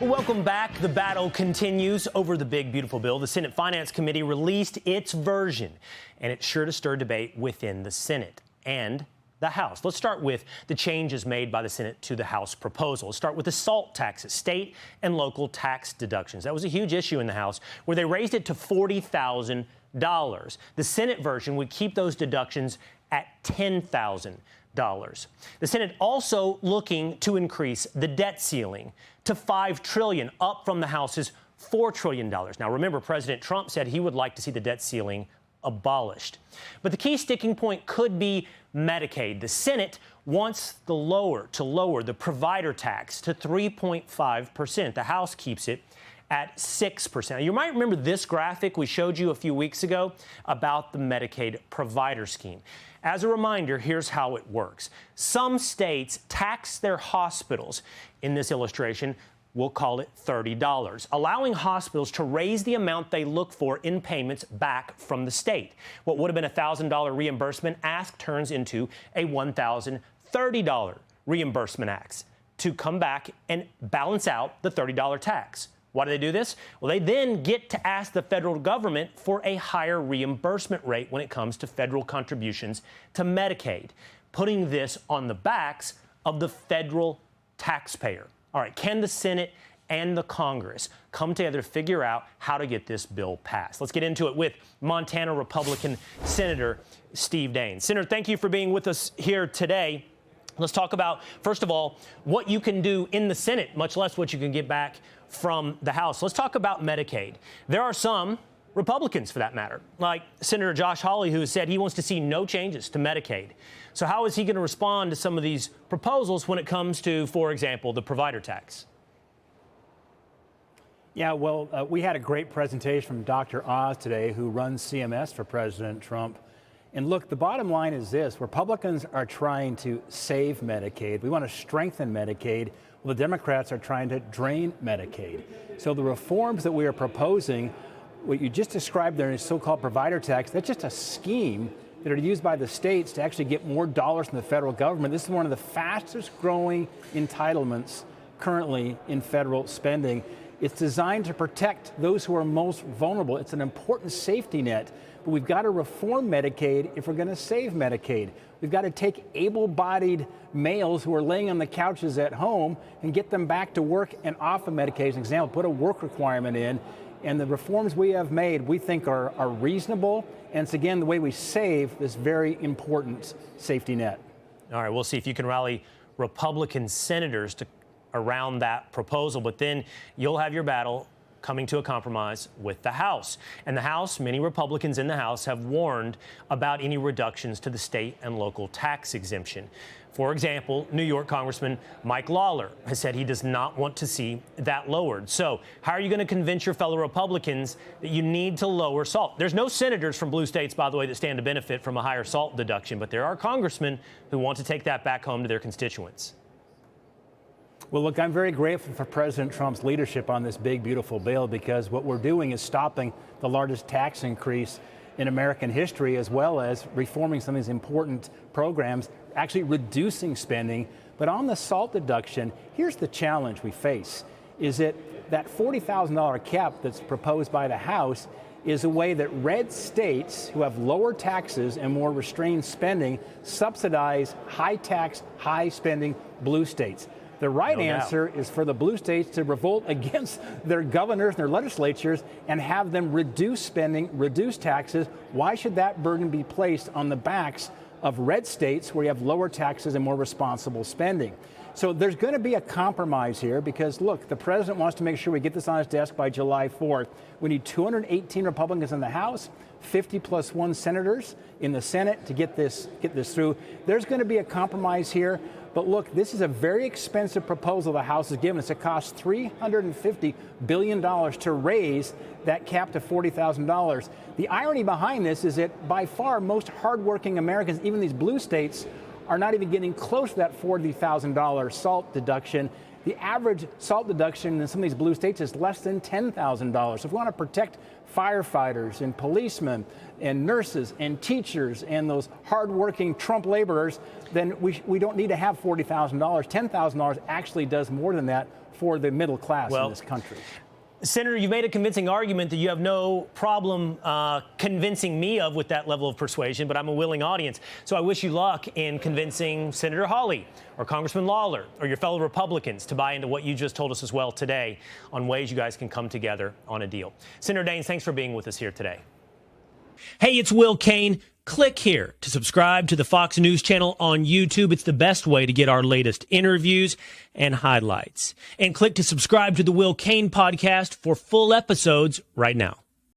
Well, welcome back. The battle continues over the big, beautiful bill. The Senate Finance Committee released its version, and it's sure to stir debate within the Senate and the House. Let's start with the changes made by the Senate to the House proposal. Let's start with the SALT taxes, state and local tax deductions. That was a huge issue in the House, where they raised it to $40,000. The Senate version would keep those deductions at $10,000. The Senate also looking to increase the debt ceiling to $5 trillion, up from the House's $4 trillion. Now, remember, President Trump said he would like to see the debt ceiling abolished. But the key sticking point could be Medicaid. The Senate wants to lower the provider tax to 3.5%. The House keeps it at 6%. Now, you might remember this graphic we showed you a few weeks ago about the Medicaid provider scheme. As a reminder, here's how it works. Some states tax their hospitals. In this illustration, we'll call it $30, allowing hospitals to raise the amount they look for in payments back from the state. What would have been a $1,000 reimbursement ask turns into a $1,030 reimbursement ask to come back and balance out the $30 tax. Why do they do this? Well, they then get to ask the federal government for a higher reimbursement rate when it comes to federal contributions to Medicaid, putting this on the backs of the federal taxpayer. All right, can the Senate and the Congress come together to figure out how to get this bill passed? Let's get into it with Montana Republican Senator Steve Daines. Senator, thank you for being with us here today. Let's talk about, first of all, what you can do in the Senate, much less what you can get back from the House. Let's talk about Medicaid. There are some Republicans, for that matter, like Senator Josh Hawley, who has said he wants to see no changes to Medicaid. So how is he going to respond to some of these proposals when it comes to, for example, the provider tax? Yeah, well, we had a great presentation from Dr. Oz today, who runs CMS for President Trump. And look, the bottom line is this: Republicans are trying to save Medicaid. We want to strengthen Medicaid. Well, the Democrats are trying to drain Medicaid. So the reforms that we are proposing, what you just described there is so-called provider tax, that's just a scheme that are used by the states to actually get more dollars from the federal government. This is one of the fastest growing entitlements currently in federal spending. It's designed to protect those who are most vulnerable. It's an important safety net, but we've got to reform Medicaid if we're going to save Medicaid. We've got to take able-bodied males who are laying on the couches at home and get them back to work and off of Medicaid. As an example, put a work requirement in. And the reforms we have made, we think are reasonable. And it's, again, the way we save this very important safety net. All right, we'll see if you can rally Republican senators around that proposal. But then you'll have your battle coming to a compromise with the House. And the House, many Republicans in the House have warned about any reductions to the state and local tax exemption. For example, New York Congressman Mike Lawler has said he does not want to see that lowered. So how are you going to convince your fellow Republicans that you need to lower SALT? There's no senators from blue states, by the way, that stand to benefit from a higher SALT deduction, but there are congressmen who want to take that back home to their constituents. Well, look, I'm very grateful for President Trump's leadership on this big, beautiful bill, because what we're doing is stopping the largest tax increase in American history, as well as reforming some of these important programs, actually reducing spending. But on the SALT deduction, here's the challenge we face, is that $40,000 cap that's proposed by the House is a way that red states who have lower taxes and more restrained spending subsidize high tax, high spending blue states. The right answer is for the blue states to revolt against their governors and their legislatures and have them reduce spending, reduce taxes. Why should that burden be placed on the backs of red states where you have lower taxes and more responsible spending? So there's going to be a compromise here because, look, the president wants to make sure we get this on his desk by July 4th. We need 218 Republicans in the House, 50 plus 1 senators in the Senate to get this through. There's going to be a compromise here. But look, this is a very expensive proposal the House has given us. It costs $350 billion to raise that cap to $40,000. The irony behind this is that by far most hardworking Americans, even these blue states, are not even getting close to that $40,000 SALT deduction. The average SALT deduction in some of these blue states is less than $10,000. So if we want to protect firefighters and policemen and nurses and teachers and those hardworking Trump laborers, then we don't need to have $40,000. $10,000 actually does more than that for the middle class in this country. Senator, you've made a convincing argument that you have no problem convincing me of with that level of persuasion, but I'm a willing audience. So I wish you luck in convincing Senator Hawley or Congressman Lawler or your fellow Republicans to buy into what you just told us as well today on ways you guys can come together on a deal. Senator Daines, thanks for being with us here today. Hey, it's Will Cain. Click here to subscribe to the Fox News channel on YouTube. It's the best way to get our latest interviews and highlights. And click to subscribe to the Will Cain podcast for full episodes right now.